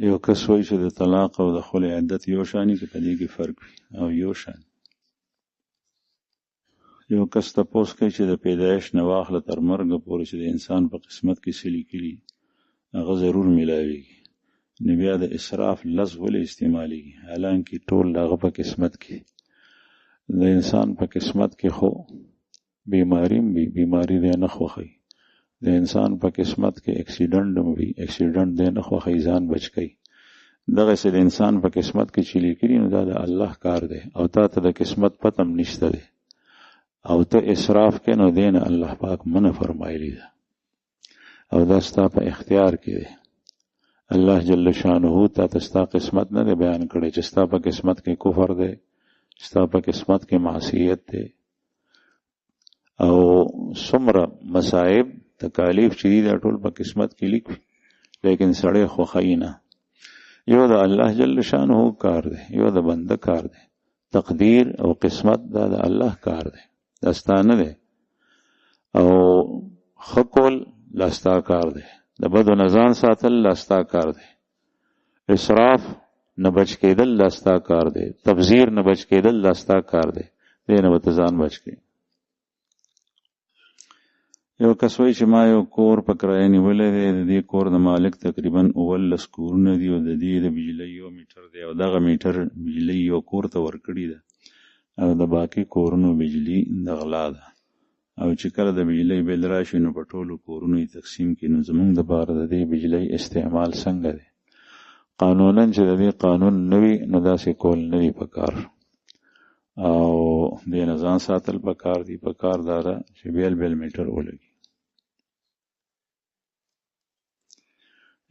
یو کس وایي چې د طلاق او د خلع عدت یو شانی کې په دې کې فرق وي او یو شان. یو کس تپوس کوي چې د پیدایش نه واخله تر مرګه پورې چې د انسان په قسمت کې څه لیکلي هغه ضرور میلاویږي، نو بیا د اسراف لفظ ولې استعمالیږي؟ حالانکه ټول هغه په قسمت کې د انسان په قسمت کې خو بیماری بیماری دی نه خوښي، د انسان په قسمت کې اکسیډنټ وي اکسیډنټ دی نه خوښي، ځان بچ کی. دغه سه د انسان په قسمت کې چې لیکلي نو دا د الله کار دی او تا ته د قسمت پتم نشته دی او ته اسراف کې نو دین الله پاک منع فرمایلی ده او دا ستا په اختیار کې دی. الله جل شانه تا ته ستا قسمت نه بیان کړي چې ستا په قسمت کې کفر دی، ستا په قسمت کې معصیت دی او څومره مصائب تکالیف چې دي دا ټول په قسمت کې لیکي، لیکن سړی خوښي نه. یو د الله جل شانه کار دی، یو د بنده کار دی. تقدیر او قسمت دا د الله کار دی، داستانه دی او خکول لاستا کار دی، د بدو نزان ساتل لاستا کار دی، اسراف نه بچ کېدل لاستا کار دی، تبذیر نه بچ کېدل لاستا کار دی، دینه به ځان بچ کړي. یو کس وایي چې ما یو کور په کرایه نیولی دی، د دې کور د مالک تقریبا 19 کورونه دي او د دې د بجلۍ یو میټر دی او دغه میټر بجلۍ یو کور ته ورکړي ده او د باقي کورونو بجلی د غلا ده او چې کله د بجلی بل راشي نو په ټولو کورونو یې تقسیم کړي. نو زمونږ د باره د دې بجلی استعمال څنګه دی؟ قانونا چې د دې قانون نه وي نو داسې کول نه دي پکار او دې نه ځان ساتل پکار دي. پکار دا ده چې بیل میټر ولګي.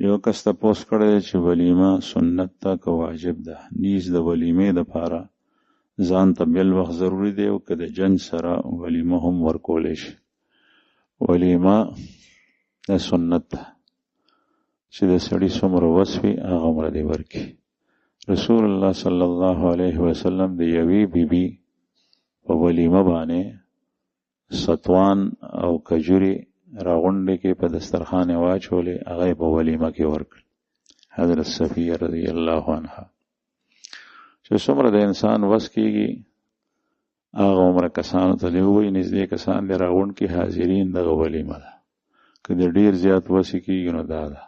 یو کس تپوس کړی چې ولیمه سنت ده که واجب ده؟ نیز د ولیمې دپاره ځان ته بل وخت ضروری دی او که د جنس سره ولیمه هم ورکولی شي. ولیمه د سنت ده چې د سړي څومره وس وي هغه عمره دی ورکي. رسول الله صلی الله علیه وسلم د یوې بیبي په ولیمه باندې ستوان او کجوري راغونډې کې په دسترخوان واچولې، هغه په ولیمه کې ورکړ. حضرت صفیه رضی الله عنها چې څومره د انسان وس کېږي هغه عمره کسانو ته دی ووایي نږدې کسان دی راغونډ کې حاضرین دغه ولیمه ده. که د ډېر زیات وس کېږي نو دا ده.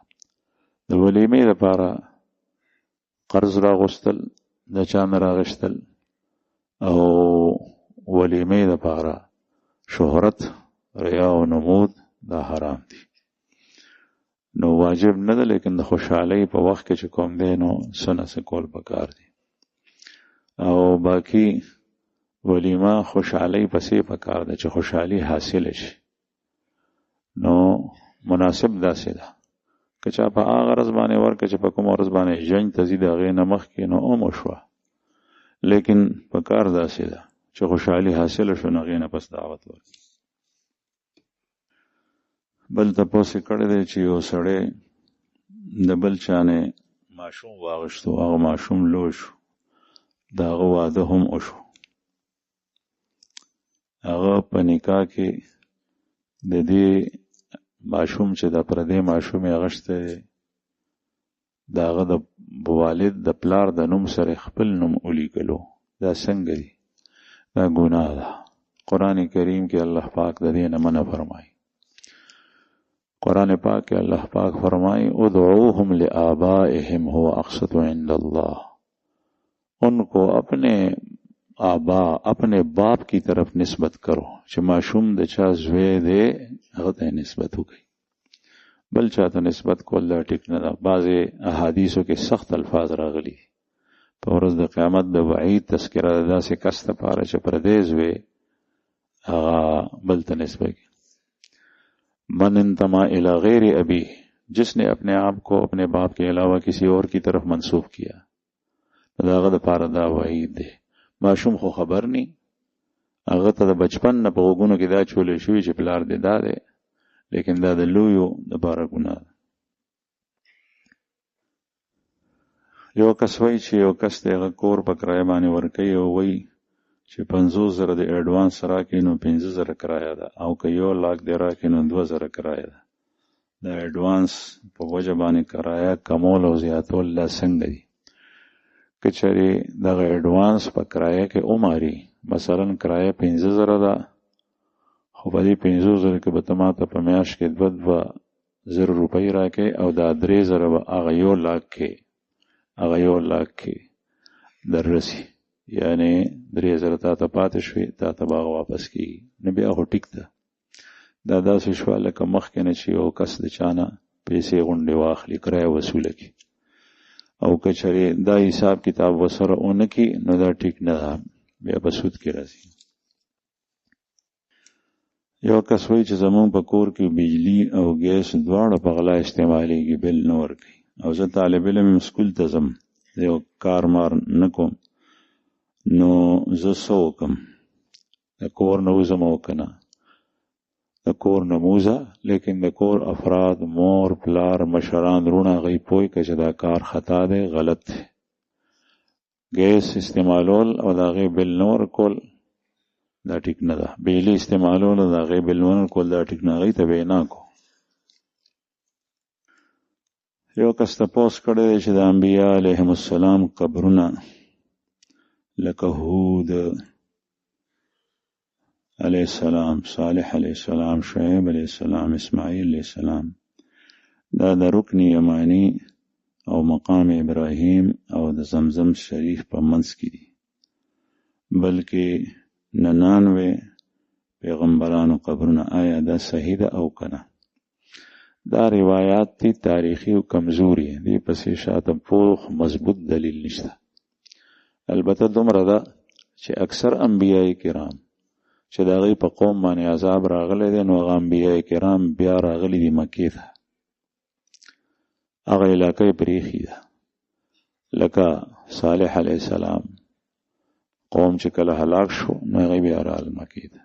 د ولیمې لپاره قرض راغوستل د چا نه راغشتل او ولیمې لپاره شهرت ریا او نمود دا حرام دي. نو واجب نه ده لیکن د خوشحالۍ په وخت کې چې کوم دی نو څه نه څه کول پکار دي او باقی ولیمه خوشحالۍ پسې پکار ده چې خوشحالي حاصل شي. نو مناسب داسې ده که چا په هغه ورځ باندې ورکړه چې په کومه ورځ باندې ژوند ته ځي د هغې نه مخکې نو هم وشوه، لیکن پکار داسې ده چې خوشحالي حاصله شو نو هغې نه پس دعوت ورکړي. بل تپوس یې کړی دی چې یو سړی د بل چا نه ماشوم واغشتو، هغه ماشوم لوی شو، د هغه واده هم وشو، هغه په نکاح کې د دې ماشوم چې د پردې ماشوم یې اغشتی دی د هغه د والد د پلار د نوم سره خپل نوم ولیکلو، دا څنګه دی؟ دا ګناه ده. قرآن کریم کې الله پاک د دې نه منع فرمایي. قرآن پاک کې الله پاک فرمایي ادعوهم لآبائهم هو اقسط عند الله، ان کو اپنے آبا اپنے باپ کی طرف نسبت کرو چې ماشوم د چا زوی دی هغه ته نسبت وکړي، بل چاته نسبت کول دا ټیک نه ده. بعضې احادیثو کې سخت الفاظ راغلي په ورځ د قیامت د وعید تذکره ده داسې کس دپاره چې پردی زوی هغه بل ته نسبت کړي. من انتما الی غیر ابی، جس نے اپنے آپ کو اپنے باپ کے علاوہ کسی اور کی طرف منسوب کیا داغه دپاره دا وعید دی. ماشوم خو خبر نی، هغه ته د بچپن نه په غوږونو کې دا چولې شوي چې پلار دی دا دی، لیکن دا د لویو دپاره ګناه ده. یو کس وایي چې یو کس ته هغه کور په کرایه باندې ورکوي او وایي چې 50,000 د ایډوانس راکړي نو 15,000 کرایه ده او که 1,00,000 دی راکړي نو 2,000 کرایه ده. د اډوانس په وجه باندې کرایه کمول او زیاتول لا څنګه دي؟ که چېرې دغه اډوانس په کرایه کې عمري مثلا کرایه 15,000 ده، خو په دې 15,000 کې به ته ماته په میاشت کې 2,000 روپۍ راکې او دا 3,000 به هغه 1 لاک کې در رسی، یعنی 3,000 تا ته پاتې شوي، تا ته به هغه واپس کېږي. نو بیا خو ټیک ده. دا داسې شوه لکه مخکې نه چې یو کس د چانه پیسې غونډې واخلي کرایه وصوله کړي، او که چېرې دا حساب کتاب ورسره ونه کړي نو دا ټیک نه ده، بیا په سود کې راځي. یو کس وایي چې زمونږ په کور کې بجلی او ګیس دواړه په غلا استعمالیږي، بل نه ورکوي، او زه طالب علم یم، سکول ته ځم، یو کار مار نه کوم، نو زه څه وکړم؟ د کور نه وځم او که نه؟ د کور نه موزه، لیکن د کور افراد مور پلار مشران رونه هغوی پوه که چې دا کار خطا دی، غلط دی. ګیس استعمالول او د هغې بل نه ورکول دا ټیک نه ده. بجلی استعمالول او د هغې بل نه ورکول دا ټیک نه، هغوی ته به یې نه کو. یو کس تپوس کړی دی چې د انبیا علیهم السلام قبرونه لکه هود علیہ السلام، صالح علیہ السلام، شعیب علیہ السلام، اسماعیل علیہ السلام، دا د رکن یمانی او مقام ابراهیم او د زمزم شریف په منځ کې دي، بلکې 99 پیغمبرانو قبرونه. آیا دا صحیح ده او کنه؟ دا روایات دي تاریخي او کمزوري دي، پسې شاته پوخ مضبوط دلیل نشته. البته دومره ده چې اکثر انبیاء کرام چې د هغوی په قوم باندې عذاب راغلی دی، نو هغه انبیاء کرام بیا راغلی دي مکې ته، هغه علاقه یې پرېښې ده. لکه صالح علیه السلام قوم چې کله هلاک شو نو هغوی بیا رال مکې ته.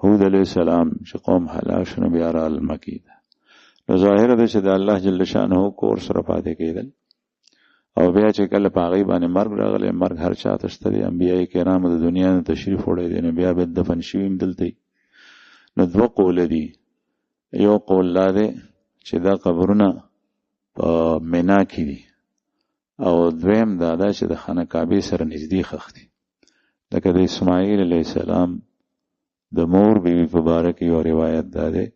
هود علیه السلام چې قوم هلاک شو نو بیا رال مکې ته. نو ظاهره ده چې د الله جل شانه کور سره پاتې کېدل، او بیا چې کله په هغوی باندې مرګ راغلی، مرګ هر چا ته شته دی، انبیاء کرامو د دنیا نه تشریف وړی دی، نو بیا به دفن شوي هم دلته وي. نو 2 قوله دي. یو قول دا دی چې دا قبرونه په مینا کې دي، او دویم دا ده چې د خانه کعبې سره نږدې ښخ دي. لکه د اسماعیل علیه السلام د مور بیبي په باره کې یو روایت دا دی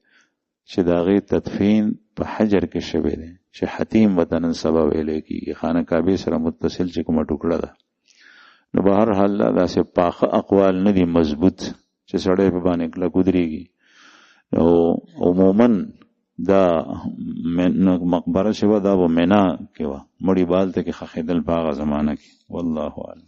چې د هغې تدفین په حجر کې شوی دی، چې حتیم وطن سبا ویلی کېږي، خانه کعبې سره متصل چې کومه ټوکړه ده. نو به هر حال داسې پاخه اقوال نه دي مضبوط چې سړی په باندې کلک ودرېږي. نو عموما دا مقبره چې وه دا به مینا کې وه، مړي بالته کې ښخېدل په هغه زمانه کې. والله اعلم.